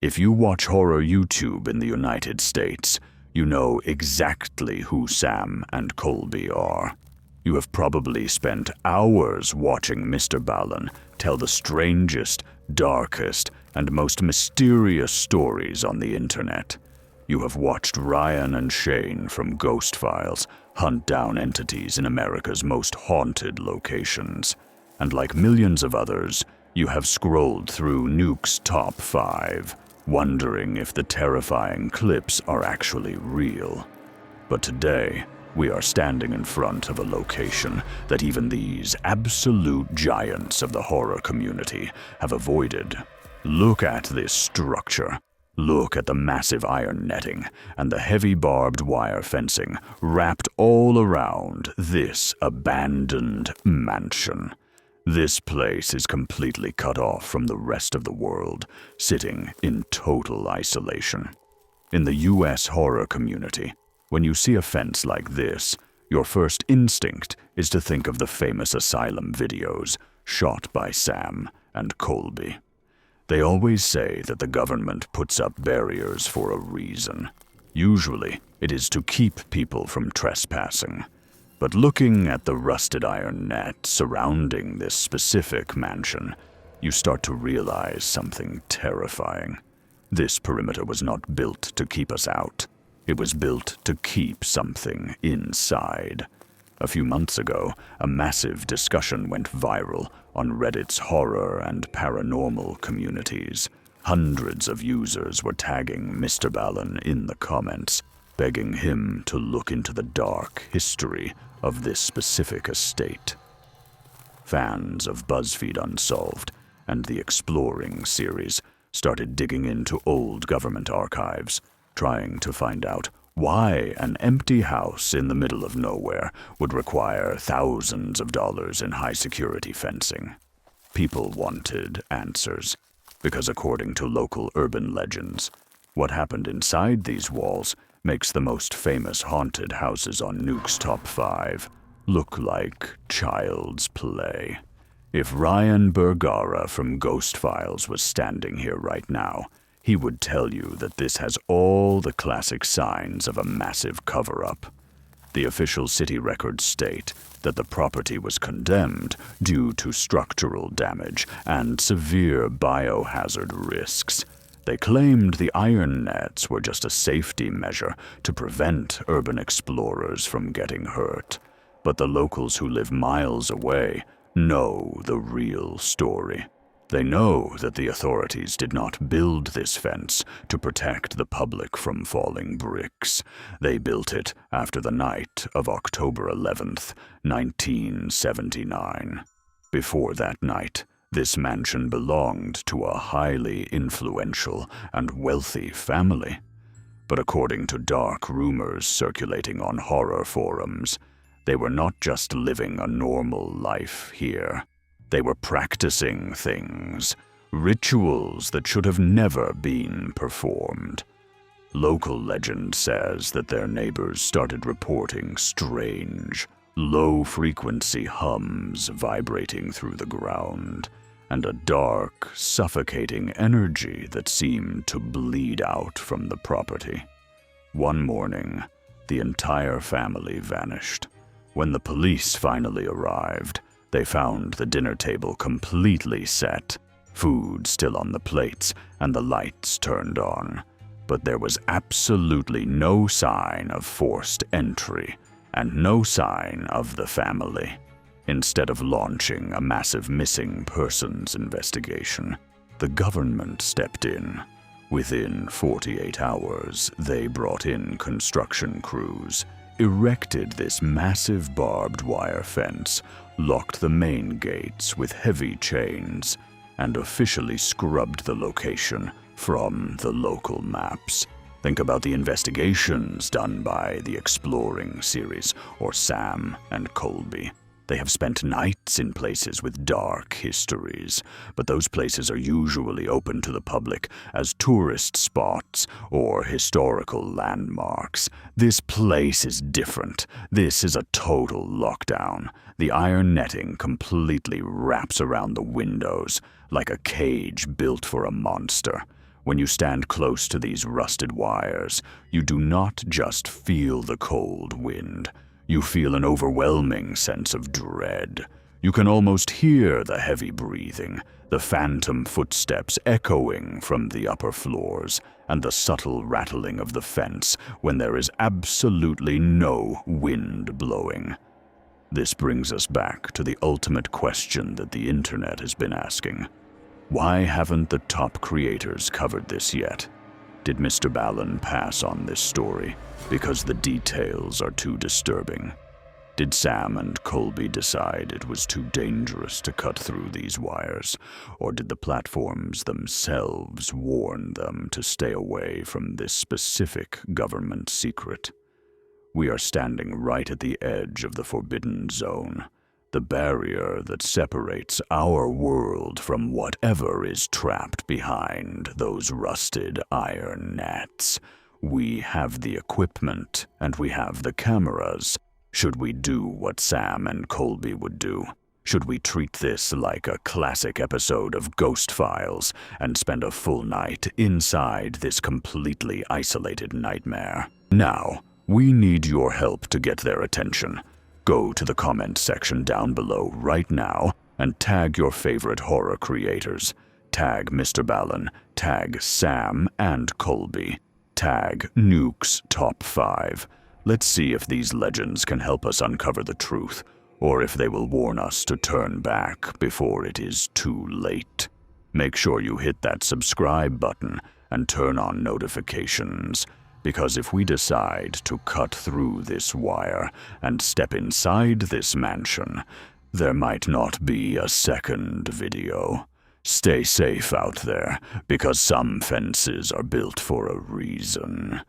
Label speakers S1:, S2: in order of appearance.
S1: If you watch horror YouTube in the United States, you know exactly who Sam and Colby are. You have probably spent hours watching MrBallen tell the strangest, darkest, and most mysterious stories on the internet. You have watched Ryan and Shane from Ghost Files hunt down entities in America's most haunted locations. And like millions of others, you have scrolled through Nuke's top 5, wondering if the terrifying clips are actually real. But today, we are standing in front of a location that even these absolute giants of the horror community have avoided. Look at this structure. Look at the massive iron netting and the heavy barbed wire fencing wrapped all around this abandoned mansion. This place is completely cut off from the rest of the world, sitting in total isolation. In the US horror community, when you see a fence like this, your first instinct is to think of the famous asylum videos shot by Sam and Colby. They always say that the government puts up barriers for a reason. Usually, it is to keep people from trespassing. But looking at the rusted iron net surrounding this specific mansion, you start to realize something terrifying. This perimeter was not built to keep us out. It was built to keep something inside. A few months ago, a massive discussion went viral on Reddit's horror and paranormal communities. Hundreds of users were tagging MrBallen in the comments, begging him to look into the dark history of this specific estate. Fans of BuzzFeed Unsolved and the Exploring series started digging into old government archives, trying to find out why an empty house in the middle of nowhere would require thousands of dollars in high-security fencing. People wanted answers, because according to local urban legends, what happened inside these walls makes the most famous haunted houses on Nuke's top 5 look like child's play. If Ryan Bergara from Ghost Files was standing here right now, he would tell you that this has all the classic signs of a massive cover-up. The official city records state that the property was condemned due to structural damage and severe biohazard risks. They claimed the iron nets were just a safety measure to prevent urban explorers from getting hurt. But the locals who live miles away know the real story. They know that the authorities did not build this fence to protect the public from falling bricks. They built it after the night of October 11th, 1979. Before that night, this mansion belonged to a highly influential and wealthy family. But according to dark rumors circulating on horror forums, they were not just living a normal life here. They were practicing things, rituals that should have never been performed. Local legend says that their neighbors started reporting strange, low-frequency hums vibrating through the ground, and a dark, suffocating energy that seemed to bleed out from the property. One morning, the entire family vanished. When the police finally arrived, they found the dinner table completely set, food still on the plates, and the lights turned on. But there was absolutely no sign of forced entry, and no sign of the family. Instead of launching a massive missing persons investigation, the government stepped in. Within 48 hours, they brought in construction crews, erected this massive barbed wire fence, locked the main gates with heavy chains, and officially scrubbed the location from the local maps. Think about the investigations done by the Exploring series or Sam and Colby. They have spent nights in places with dark histories, but those places are usually open to the public as tourist spots or historical landmarks. This place is different. This is a total lockdown. The iron netting completely wraps around the windows like a cage built for a monster. When you stand close to these rusted wires, you do not just feel the cold wind. You feel an overwhelming sense of dread. You can almost hear the heavy breathing, the phantom footsteps echoing from the upper floors, and the subtle rattling of the fence when there is absolutely no wind blowing. This brings us back to the ultimate question that the internet has been asking. Why haven't the top creators covered this yet? Did MrBallen pass on this story because the details are too disturbing? Did Sam and Colby decide it was too dangerous to cut through these wires, or did the platforms themselves warn them to stay away from this specific government secret? We are standing right at the edge of the forbidden zone, the barrier that separates our world from whatever is trapped behind those rusted iron nets. We have the equipment, and we have the cameras. Should we do what Sam and Colby would do? Should we treat this like a classic episode of Ghost Files and spend a full night inside this completely isolated nightmare? Now, we need your help to get their attention. Go to the comment section down below right now and tag your favorite horror creators. Tag MrBallen, tag Sam and Colby, tag Nukes Top 5. Let's see if these legends can help us uncover the truth, or if they will warn us to turn back before it is too late. Make sure you hit that subscribe button and turn on notifications, because if we decide to cut through this wire and step inside this mansion, there might not be a second video. Stay safe out there, because some fences are built for a reason.